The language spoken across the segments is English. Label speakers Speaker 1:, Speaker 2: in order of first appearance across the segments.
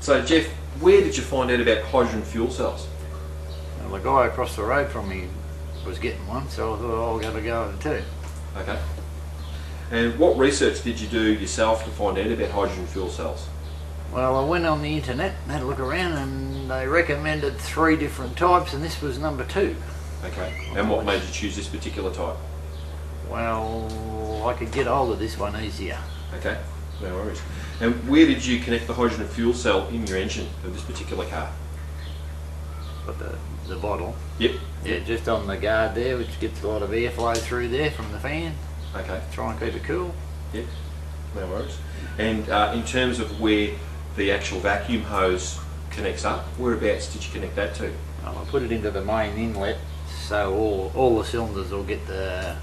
Speaker 1: So Jeff, where did you find out about hydrogen fuel cells?
Speaker 2: Well, the guy across the road from me was getting one, so I thought I'll have a go at it too.
Speaker 1: Okay. And what research did you do yourself to find out about hydrogen fuel cells?
Speaker 2: Well, I went on the internet and had a look around, and they recommended 3 different types, and this was number 2.
Speaker 1: Okay. And what made you choose this particular type?
Speaker 2: Well, I could get hold of this one easier.
Speaker 1: Okay, no worries. And where did you connect the hydrogen fuel cell in your engine of this particular car?
Speaker 2: Got the bottle.
Speaker 1: Yep.
Speaker 2: Yeah, just on the guard there, which gets a lot of airflow through there from the fan.
Speaker 1: Okay.
Speaker 2: Try and keep it cool.
Speaker 1: Yep, no worries. And in terms of where the actual vacuum hose connects up, whereabouts did you connect that to?
Speaker 2: I put it into the main inlet, so all the cylinders will get the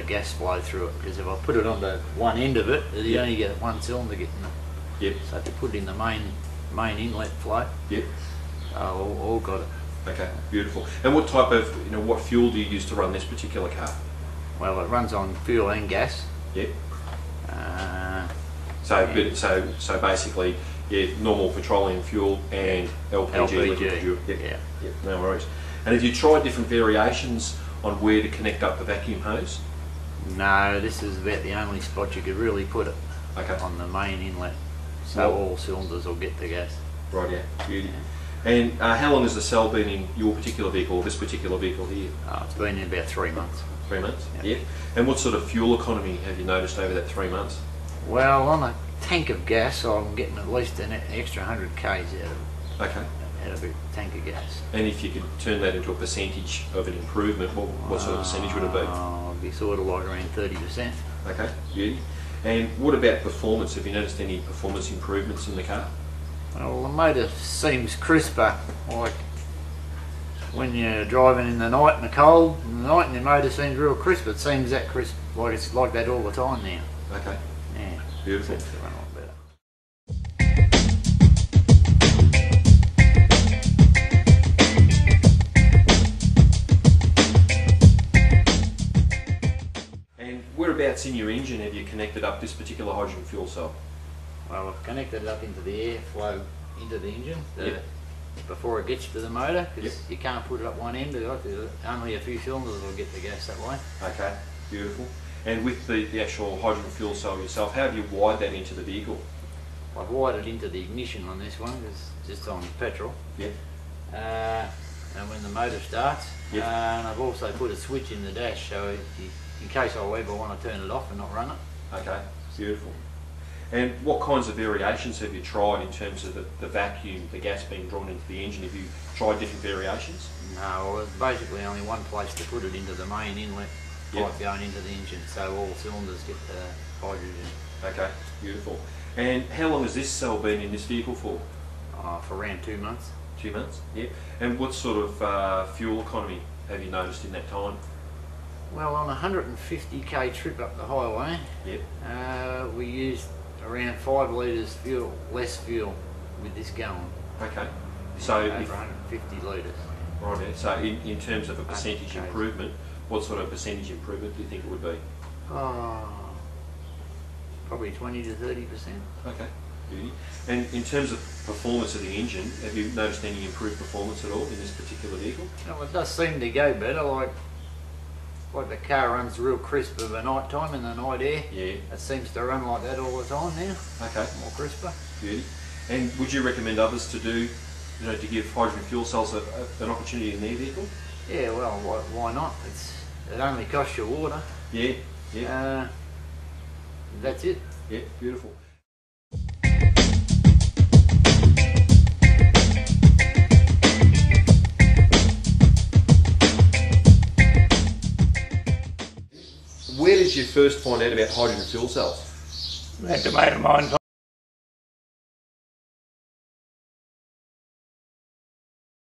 Speaker 2: gas flow through it. Because if I put it onto one end of it, you only get one cylinder getting it.
Speaker 1: Yep.
Speaker 2: So if you put it in the main inlet flow,
Speaker 1: Yep.
Speaker 2: all got it.
Speaker 1: Okay, beautiful. And what type of, what fuel do you use to run this particular car?
Speaker 2: Well, it runs on fuel and gas.
Speaker 1: Yep.
Speaker 2: Uh,
Speaker 1: So basically, normal petroleum fuel and LPG. Liquid fuel. Yep.
Speaker 2: Yeah.
Speaker 1: Yep, no worries. And have you tried different variations on where to connect up the vacuum hose?
Speaker 2: No, this is about the only spot you could really put it.
Speaker 1: Okay.
Speaker 2: On the main inlet, so all cylinders will get the gas.
Speaker 1: Right, yeah, beauty. And how long has the cell been in your particular vehicle, or this particular vehicle here?
Speaker 2: It's been in about 3 months.
Speaker 1: 3 months?
Speaker 2: Yep.
Speaker 1: Yeah. And what sort of fuel economy have you noticed over that 3 months?
Speaker 2: Well, on a tank of gas, I'm getting at least an extra 100 k's
Speaker 1: Okay.
Speaker 2: out of a tank of gas.
Speaker 1: And if you could turn that into a percentage of an improvement, what sort of percentage would it be?
Speaker 2: It'd be sort of like around 30%.
Speaker 1: Okay, beauty. And what about performance? Have you noticed any performance improvements in the car?
Speaker 2: Well, the motor seems crisper, like when you're driving in the night in the cold, in the night and your motor seems real crisp. It seems that crisp, like it's like that all the time now.
Speaker 1: Okay,
Speaker 2: Yeah.
Speaker 1: beautiful.
Speaker 2: Seems to run a lot better.
Speaker 1: And whereabouts in your engine have you connected up this particular hydrogen fuel cell?
Speaker 2: Well, I've connected it up into the airflow into the engine before it gets to the motor, because you can't put it up one end. Only a few cylinders will get the gas that way.
Speaker 1: Okay, beautiful. And with the actual hydrogen fuel cell yourself, how have you wired that into the vehicle?
Speaker 2: I've wired it into the ignition on this one, because it's just on petrol.
Speaker 1: Yeah.
Speaker 2: And when the motor starts, and I've also put a switch in the dash, so in case I ever want to turn it off and not run it.
Speaker 1: Okay, beautiful. And what kinds of variations have you tried in terms of the vacuum, the gas being drawn into the engine? Have you tried different variations?
Speaker 2: No, there's basically only one place to put it, into the main inlet pipe going into the engine, so all cylinders get the hydrogen.
Speaker 1: Okay, beautiful. And how long has this cell been in this vehicle for?
Speaker 2: For around 2 months.
Speaker 1: 2 months, yeah. And what sort of fuel economy have you noticed in that time?
Speaker 2: Well, on a 150k trip up the highway, we used around 5 litres less fuel with this going.
Speaker 1: Okay. So
Speaker 2: over 150 litres.
Speaker 1: Right, yeah. So in terms of a percentage improvement, what sort of percentage improvement do you think it would be?
Speaker 2: Probably 20 to 30%.
Speaker 1: Okay, beauty. And in terms of performance of the engine, have you noticed any improved performance at all in this particular vehicle?
Speaker 2: Well, it does seem to go better, like the car runs real crisp of a night time in the night air.
Speaker 1: Yeah.
Speaker 2: It seems to run like that all the time now.
Speaker 1: Okay.
Speaker 2: More crisper.
Speaker 1: Beauty. And would you recommend others to do, to give hydrogen fuel cells an opportunity in their vehicle?
Speaker 2: Yeah, well, why not? It only costs you water.
Speaker 1: Yeah, yeah.
Speaker 2: That's it.
Speaker 1: Yeah, beautiful. Where did you first find out about hydrogen fuel cells?
Speaker 3: At the mate of mine